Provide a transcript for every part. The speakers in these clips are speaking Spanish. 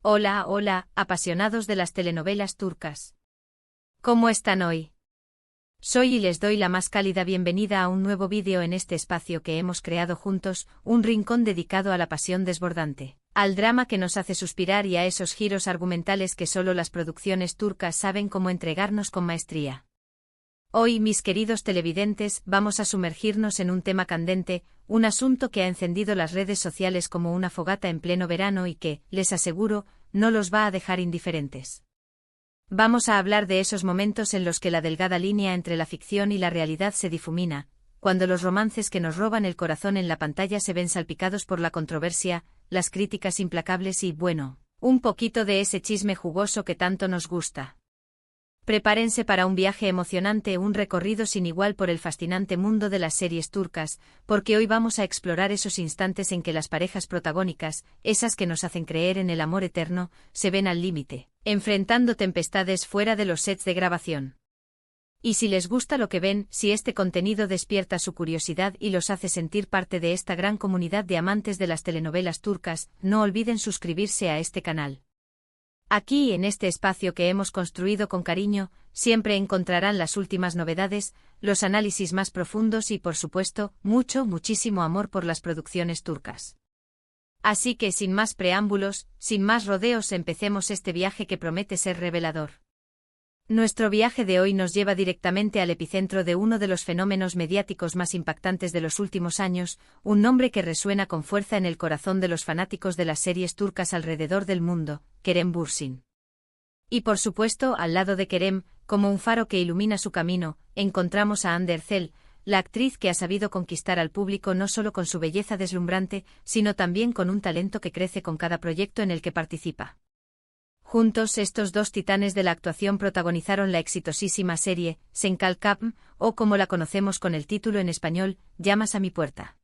Hola, hola, apasionados de las telenovelas turcas. ¿Cómo están hoy? Soy y les doy la más cálida bienvenida a un nuevo vídeo en este espacio que hemos creado juntos, un rincón dedicado a la pasión desbordante, al drama que nos hace suspirar y a esos giros argumentales que solo las producciones turcas saben cómo entregarnos con maestría. Hoy, mis queridos televidentes, vamos a sumergirnos en un tema candente, un asunto que ha encendido las redes sociales como una fogata en pleno verano y que, les aseguro, no los va a dejar indiferentes. Vamos a hablar de esos momentos en los que la delgada línea entre la ficción y la realidad se difumina, cuando los romances que nos roban el corazón en la pantalla se ven salpicados por la controversia, las críticas implacables y, bueno, un poquito de ese chisme jugoso que tanto nos gusta. Prepárense para un viaje emocionante, un recorrido sin igual por el fascinante mundo de las series turcas, porque hoy vamos a explorar esos instantes en que las parejas protagónicas, esas que nos hacen creer en el amor eterno, se ven al límite, enfrentando tempestades fuera de los sets de grabación. Y si les gusta lo que ven, si este contenido despierta su curiosidad y los hace sentir parte de esta gran comunidad de amantes de las telenovelas turcas, no olviden suscribirse a este canal. Aquí, en este espacio que hemos construido con cariño, siempre encontrarán las últimas novedades, los análisis más profundos y, por supuesto, muchísimo amor por las producciones turcas. Así que, sin más preámbulos, sin más rodeos, empecemos este viaje que promete ser revelador. Nuestro viaje de hoy nos lleva directamente al epicentro de uno de los fenómenos mediáticos más impactantes de los últimos años, un nombre que resuena con fuerza en el corazón de los fanáticos de las series turcas alrededor del mundo, Kerem Bürsin. Y por supuesto, al lado de Kerem, como un faro que ilumina su camino, encontramos a Hande Erçel, la actriz que ha sabido conquistar al público no solo con su belleza deslumbrante, sino también con un talento que crece con cada proyecto en el que participa. Juntos, estos dos titanes de la actuación protagonizaron la exitosísima serie Sen Kalkapm, o como la conocemos con el título en español, Llamas a mi puerta.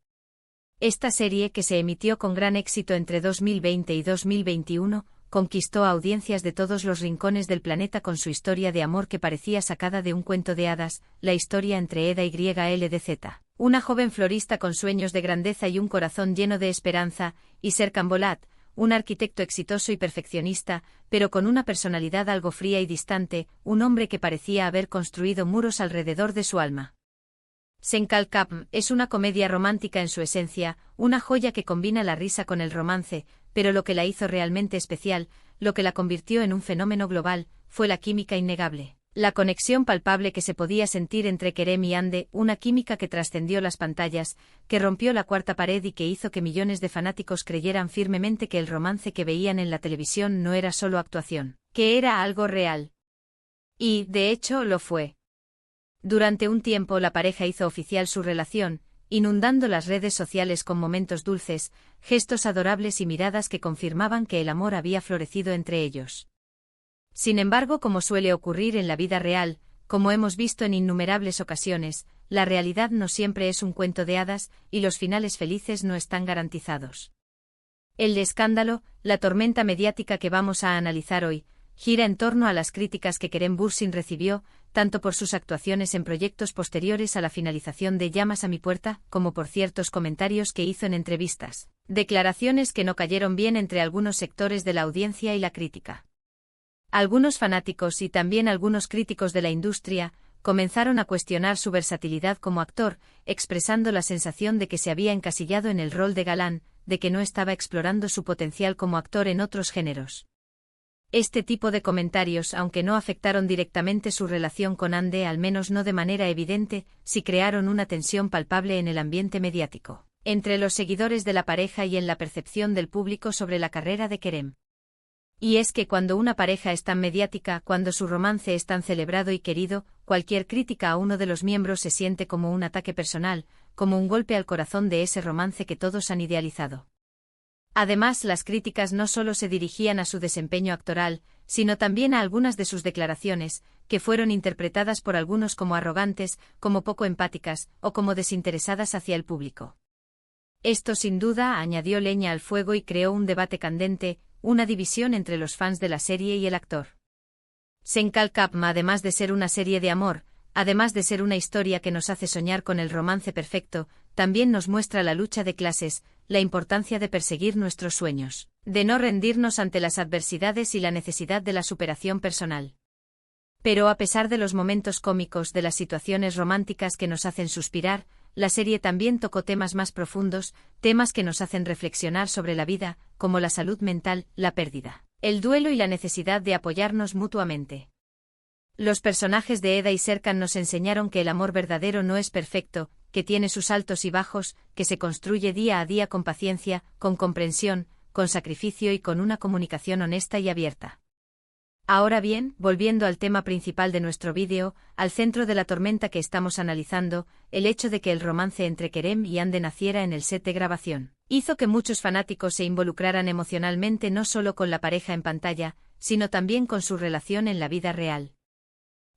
Esta serie, que se emitió con gran éxito entre 2020 y 2021, conquistó a audiencias de todos los rincones del planeta con su historia de amor que parecía sacada de un cuento de hadas, la historia entre Eda y LDZ, una joven florista con sueños de grandeza y un corazón lleno de esperanza, y Serkan Bolat, un arquitecto exitoso y perfeccionista, pero con una personalidad algo fría y distante, un hombre que parecía haber construido muros alrededor de su alma. Sen Kalkapm es una comedia romántica en su esencia, una joya que combina la risa con el romance, pero lo que la hizo realmente especial, lo que la convirtió en un fenómeno global, fue la química innegable. La conexión palpable que se podía sentir entre Kerem y Hande, una química que trascendió las pantallas, que rompió la cuarta pared y que hizo que millones de fanáticos creyeran firmemente que el romance que veían en la televisión no era solo actuación, que era algo real. Y, de hecho, lo fue. Durante un tiempo la pareja hizo oficial su relación, inundando las redes sociales con momentos dulces, gestos adorables y miradas que confirmaban que el amor había florecido entre ellos. Sin embargo, como suele ocurrir en la vida real, como hemos visto en innumerables ocasiones, la realidad no siempre es un cuento de hadas, y los finales felices no están garantizados. El escándalo, la tormenta mediática que vamos a analizar hoy, gira en torno a las críticas que Kerem Bürsin recibió, tanto por sus actuaciones en proyectos posteriores a la finalización de Llamas a mi puerta, como por ciertos comentarios que hizo en entrevistas, declaraciones que no cayeron bien entre algunos sectores de la audiencia y la crítica. Algunos fanáticos y también algunos críticos de la industria comenzaron a cuestionar su versatilidad como actor, expresando la sensación de que se había encasillado en el rol de galán, de que no estaba explorando su potencial como actor en otros géneros. Este tipo de comentarios, aunque no afectaron directamente su relación con Hande, al menos no de manera evidente, sí crearon una tensión palpable en el ambiente mediático, entre los seguidores de la pareja y en la percepción del público sobre la carrera de Kerem. Y es que cuando una pareja es tan mediática, cuando su romance es tan celebrado y querido, cualquier crítica a uno de los miembros se siente como un ataque personal, como un golpe al corazón de ese romance que todos han idealizado. Además, las críticas no solo se dirigían a su desempeño actoral, sino también a algunas de sus declaraciones, que fueron interpretadas por algunos como arrogantes, como poco empáticas, o como desinteresadas hacia el público. Esto sin duda añadió leña al fuego y creó un debate candente, una división entre los fans de la serie y el actor. Sen Kalkapm, además de ser una serie de amor, además de ser una historia que nos hace soñar con el romance perfecto, también nos muestra la lucha de clases, la importancia de perseguir nuestros sueños, de no rendirnos ante las adversidades y la necesidad de la superación personal. Pero a pesar de los momentos cómicos, de las situaciones románticas que nos hacen suspirar, la serie también tocó temas más profundos, temas que nos hacen reflexionar sobre la vida, como la salud mental, la pérdida, el duelo y la necesidad de apoyarnos mutuamente. Los personajes de Eda y Serkan nos enseñaron que el amor verdadero no es perfecto, que tiene sus altos y bajos, que se construye día a día con paciencia, con comprensión, con sacrificio y con una comunicación honesta y abierta. Ahora bien, volviendo al tema principal de nuestro vídeo, al centro de la tormenta que estamos analizando, el hecho de que el romance entre Kerem y Hande naciera en el set de grabación, hizo que muchos fanáticos se involucraran emocionalmente no solo con la pareja en pantalla, sino también con su relación en la vida real.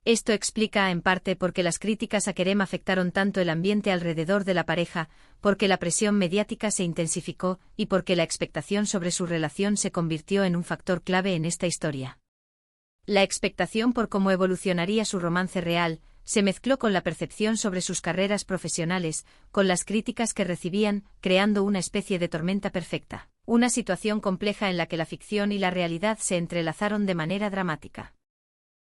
Esto explica en parte por qué las críticas a Kerem afectaron tanto el ambiente alrededor de la pareja, porque la presión mediática se intensificó y porque la expectación sobre su relación se convirtió en un factor clave en esta historia. La expectación por cómo evolucionaría su romance real se mezcló con la percepción sobre sus carreras profesionales, con las críticas que recibían, creando una especie de tormenta perfecta, una situación compleja en la que la ficción y la realidad se entrelazaron de manera dramática.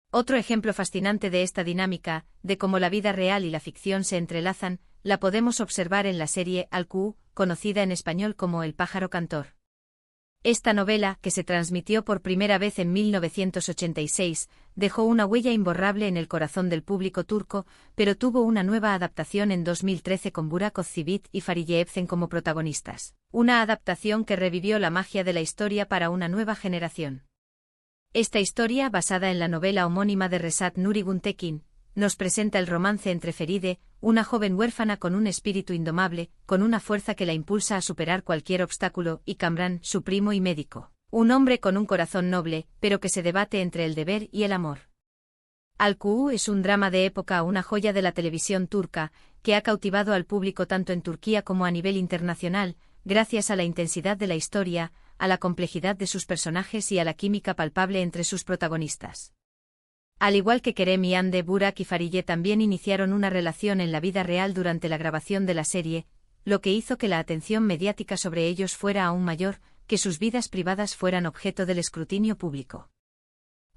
Otro ejemplo fascinante de esta dinámica, de cómo la vida real y la ficción se entrelazan, la podemos observar en la serie Al-Ku, conocida en español como El pájaro cantor. Esta novela, que se transmitió por primera vez en 1986, dejó una huella imborrable en el corazón del público turco, pero tuvo una nueva adaptación en 2013 con Burak Özçivit y Fariye Evcen como protagonistas, una adaptación que revivió la magia de la historia para una nueva generación. Esta historia, basada en la novela homónima de Reşat Nuri Güntekin, nos presenta el romance entre Feride, una joven huérfana con un espíritu indomable, con una fuerza que la impulsa a superar cualquier obstáculo, y Kamran, su primo y médico, un hombre con un corazón noble, pero que se debate entre el deber y el amor. Al-Ku es un drama de época, una joya de la televisión turca, que ha cautivado al público tanto en Turquía como a nivel internacional, gracias a la intensidad de la historia, a la complejidad de sus personajes y a la química palpable entre sus protagonistas. Al igual que Kerem y Hande, Burak y Fariye también iniciaron una relación en la vida real durante la grabación de la serie, lo que hizo que la atención mediática sobre ellos fuera aún mayor, que sus vidas privadas fueran objeto del escrutinio público.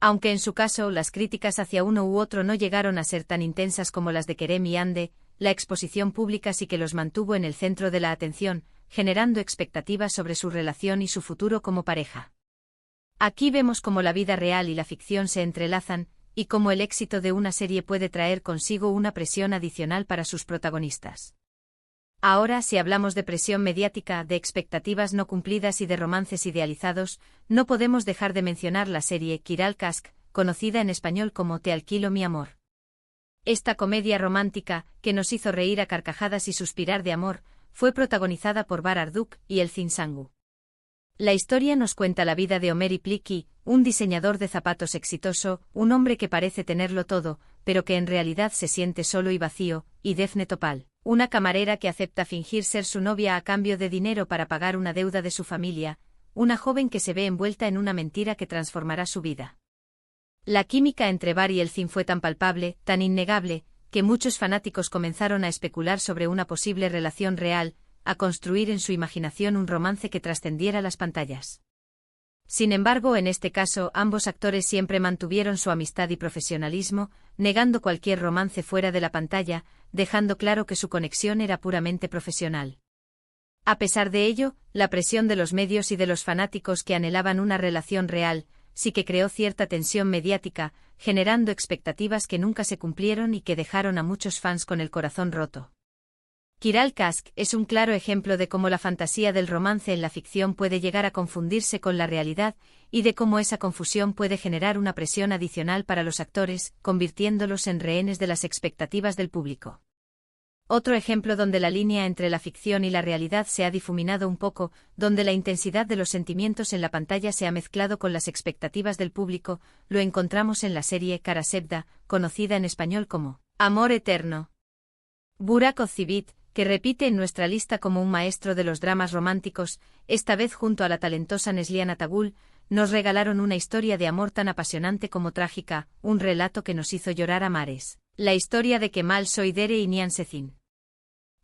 Aunque en su caso las críticas hacia uno u otro no llegaron a ser tan intensas como las de Kerem y Hande, la exposición pública sí que los mantuvo en el centro de la atención, generando expectativas sobre su relación y su futuro como pareja. Aquí vemos cómo la vida real y la ficción se entrelazan, y cómo el éxito de una serie puede traer consigo una presión adicional para sus protagonistas. Ahora, si hablamos de presión mediática, de expectativas no cumplidas y de romances idealizados, no podemos dejar de mencionar la serie Kiral Kask, conocida en español como Te alquilo mi amor. Esta comedia romántica, que nos hizo reír a carcajadas y suspirar de amor, fue protagonizada por Bahar Arduk y Elçin Sangu. La historia nos cuenta la vida de Ömer İpliki, un diseñador de zapatos exitoso, un hombre que parece tenerlo todo, pero que en realidad se siente solo y vacío, y Defne Topal, una camarera que acepta fingir ser su novia a cambio de dinero para pagar una deuda de su familia, una joven que se ve envuelta en una mentira que transformará su vida. La química entre Bahar y Elçin fue tan palpable, tan innegable, que muchos fanáticos comenzaron a especular sobre una posible relación real, a construir en su imaginación un romance que trascendiera las pantallas. Sin embargo, en este caso, ambos actores siempre mantuvieron su amistad y profesionalismo, negando cualquier romance fuera de la pantalla, dejando claro que su conexión era puramente profesional. A pesar de ello, la presión de los medios y de los fanáticos que anhelaban una relación real, sí que creó cierta tensión mediática, generando expectativas que nunca se cumplieron y que dejaron a muchos fans con el corazón roto. Kiral Kask es un claro ejemplo de cómo la fantasía del romance en la ficción puede llegar a confundirse con la realidad, y de cómo esa confusión puede generar una presión adicional para los actores, convirtiéndolos en rehenes de las expectativas del público. Otro ejemplo donde la línea entre la ficción y la realidad se ha difuminado un poco, donde la intensidad de los sentimientos en la pantalla se ha mezclado con las expectativas del público, lo encontramos en la serie Kara Sevda, conocida en español como Amor Eterno. Burak Özçivit, que repite en nuestra lista como un maestro de los dramas románticos, esta vez junto a la talentosa Neslihan Atagul, nos regalaron una historia de amor tan apasionante como trágica, un relato que nos hizo llorar a mares. La historia de Kemal Soydere y Nihan Sezin.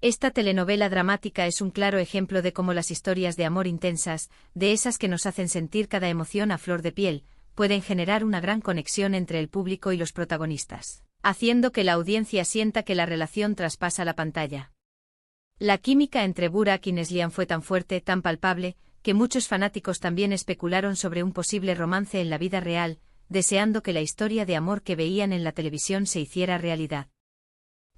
Esta telenovela dramática es un claro ejemplo de cómo las historias de amor intensas, de esas que nos hacen sentir cada emoción a flor de piel, pueden generar una gran conexión entre el público y los protagonistas, haciendo que la audiencia sienta que la relación traspasa la pantalla. La química entre Burak y Neslihan fue tan fuerte, tan palpable, que muchos fanáticos también especularon sobre un posible romance en la vida real, deseando que la historia de amor que veían en la televisión se hiciera realidad.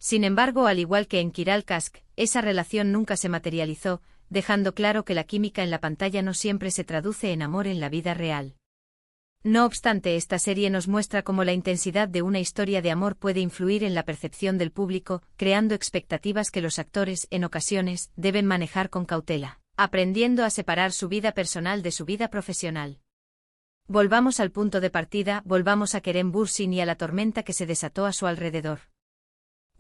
Sin embargo, al igual que en Kiral Kask, esa relación nunca se materializó, dejando claro que la química en la pantalla no siempre se traduce en amor en la vida real. No obstante, esta serie nos muestra cómo la intensidad de una historia de amor puede influir en la percepción del público, creando expectativas que los actores, en ocasiones, deben manejar con cautela, aprendiendo a separar su vida personal de su vida profesional. Volvamos al punto de partida, volvamos a Kerem Bürsin y a la tormenta que se desató a su alrededor.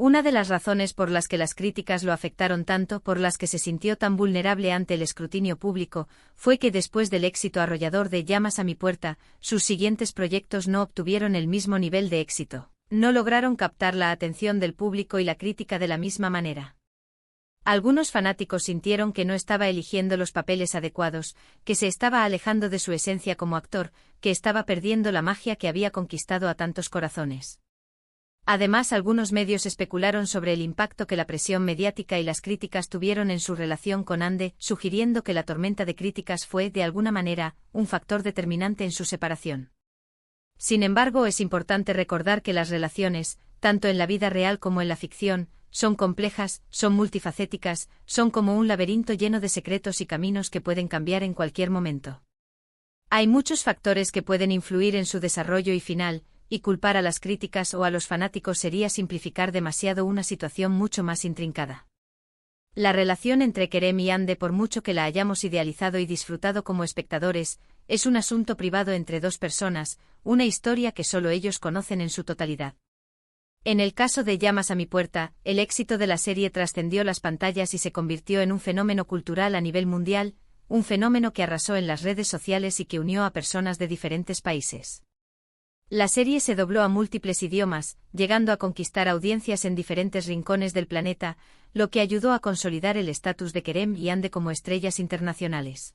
Una de las razones por las que las críticas lo afectaron tanto, por las que se sintió tan vulnerable ante el escrutinio público, fue que después del éxito arrollador de Llamas a mi puerta, sus siguientes proyectos no obtuvieron el mismo nivel de éxito. No lograron captar la atención del público y la crítica de la misma manera. Algunos fanáticos sintieron que no estaba eligiendo los papeles adecuados, que se estaba alejando de su esencia como actor, que estaba perdiendo la magia que había conquistado a tantos corazones. Además, algunos medios especularon sobre el impacto que la presión mediática y las críticas tuvieron en su relación con Hande, sugiriendo que la tormenta de críticas fue, de alguna manera, un factor determinante en su separación. Sin embargo, es importante recordar que las relaciones, tanto en la vida real como en la ficción, son complejas, son multifacéticas, son como un laberinto lleno de secretos y caminos que pueden cambiar en cualquier momento. Hay muchos factores que pueden influir en su desarrollo y final, y culpar a las críticas o a los fanáticos sería simplificar demasiado una situación mucho más intrincada. La relación entre Kerem y Hande, por mucho que la hayamos idealizado y disfrutado como espectadores, es un asunto privado entre dos personas, una historia que solo ellos conocen en su totalidad. En el caso de Llamas a mi puerta, el éxito de la serie trascendió las pantallas y se convirtió en un fenómeno cultural a nivel mundial, un fenómeno que arrasó en las redes sociales y que unió a personas de diferentes países. La serie se dobló a múltiples idiomas, llegando a conquistar audiencias en diferentes rincones del planeta, lo que ayudó a consolidar el estatus de Kerem y Hande como estrellas internacionales.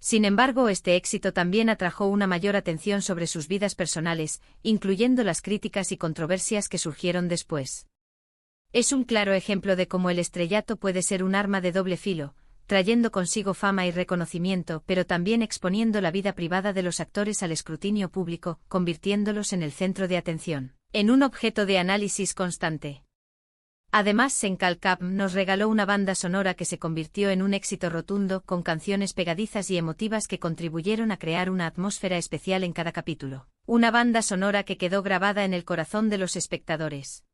Sin embargo, este éxito también atrajo una mayor atención sobre sus vidas personales, incluyendo las críticas y controversias que surgieron después. Es un claro ejemplo de cómo el estrellato puede ser un arma de doble filo, trayendo consigo fama y reconocimiento, pero también exponiendo la vida privada de los actores al escrutinio público, convirtiéndolos en el centro de atención, en un objeto de análisis constante. Además, Senkal Cap nos regaló una banda sonora que se convirtió en un éxito rotundo, con canciones pegadizas y emotivas que contribuyeron a crear una atmósfera especial en cada capítulo. Una banda sonora que quedó grabada en el corazón de los espectadores.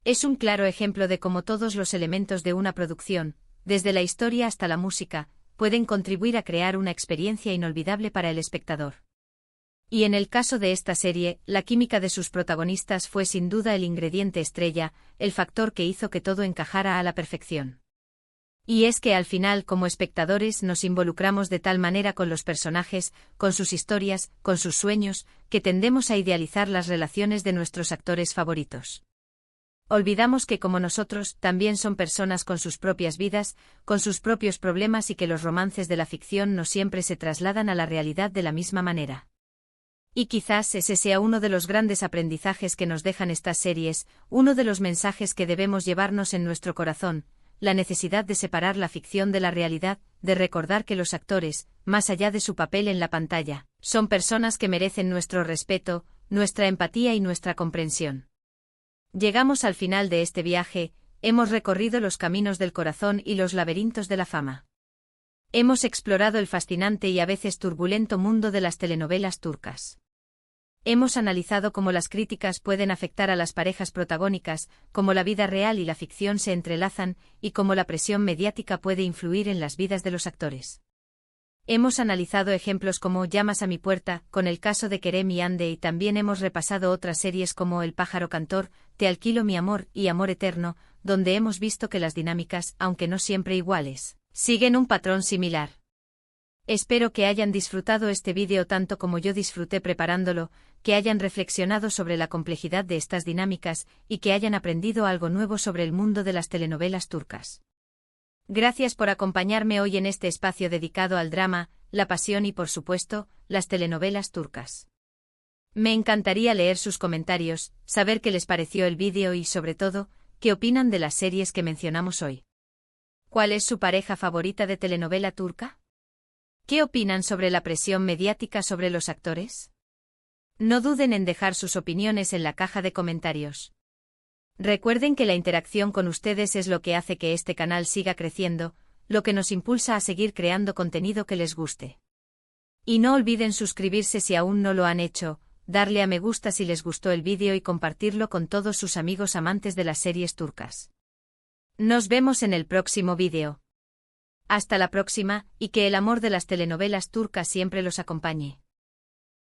Es un claro ejemplo de cómo todos los elementos de una producción, desde la historia hasta la música, pueden contribuir a crear una experiencia inolvidable para el espectador. Y en el caso de esta serie, la química de sus protagonistas fue sin duda el ingrediente estrella, el factor que hizo que todo encajara a la perfección. Y es que al final, como espectadores, nos involucramos de tal manera con los personajes, con sus historias, con sus sueños, que tendemos a idealizar las relaciones de nuestros actores favoritos. Olvidamos que como nosotros, también son personas con sus propias vidas, con sus propios problemas y que los romances de la ficción no siempre se trasladan a la realidad de la misma manera. Y quizás ese sea uno de los grandes aprendizajes que nos dejan estas series, uno de los mensajes que debemos llevarnos en nuestro corazón, la necesidad de separar la ficción de la realidad, de recordar que los actores, más allá de su papel en la pantalla, son personas que merecen nuestro respeto, nuestra empatía y nuestra comprensión. Llegamos al final de este viaje, hemos recorrido los caminos del corazón y los laberintos de la fama. Hemos explorado el fascinante y a veces turbulento mundo de las telenovelas turcas. Hemos analizado cómo las críticas pueden afectar a las parejas protagónicas, cómo la vida real y la ficción se entrelazan, y cómo la presión mediática puede influir en las vidas de los actores. Hemos analizado ejemplos como Llamas a mi puerta, con el caso de Kerem y Hande, y también hemos repasado otras series como El pájaro cantor, Te alquilo mi amor y Amor eterno, donde hemos visto que las dinámicas, aunque no siempre iguales, siguen un patrón similar. Espero que hayan disfrutado este vídeo tanto como yo disfruté preparándolo, que hayan reflexionado sobre la complejidad de estas dinámicas y que hayan aprendido algo nuevo sobre el mundo de las telenovelas turcas. Gracias por acompañarme hoy en este espacio dedicado al drama, la pasión y, por supuesto, las telenovelas turcas. Me encantaría leer sus comentarios, saber qué les pareció el vídeo y, sobre todo, qué opinan de las series que mencionamos hoy. ¿Cuál es su pareja favorita de telenovela turca? ¿Qué opinan sobre la presión mediática sobre los actores? No duden en dejar sus opiniones en la caja de comentarios. Recuerden que la interacción con ustedes es lo que hace que este canal siga creciendo, lo que nos impulsa a seguir creando contenido que les guste. Y no olviden suscribirse si aún no lo han hecho, darle a me gusta si les gustó el vídeo y compartirlo con todos sus amigos amantes de las series turcas. Nos vemos en el próximo vídeo. Hasta la próxima, y que el amor de las telenovelas turcas siempre los acompañe.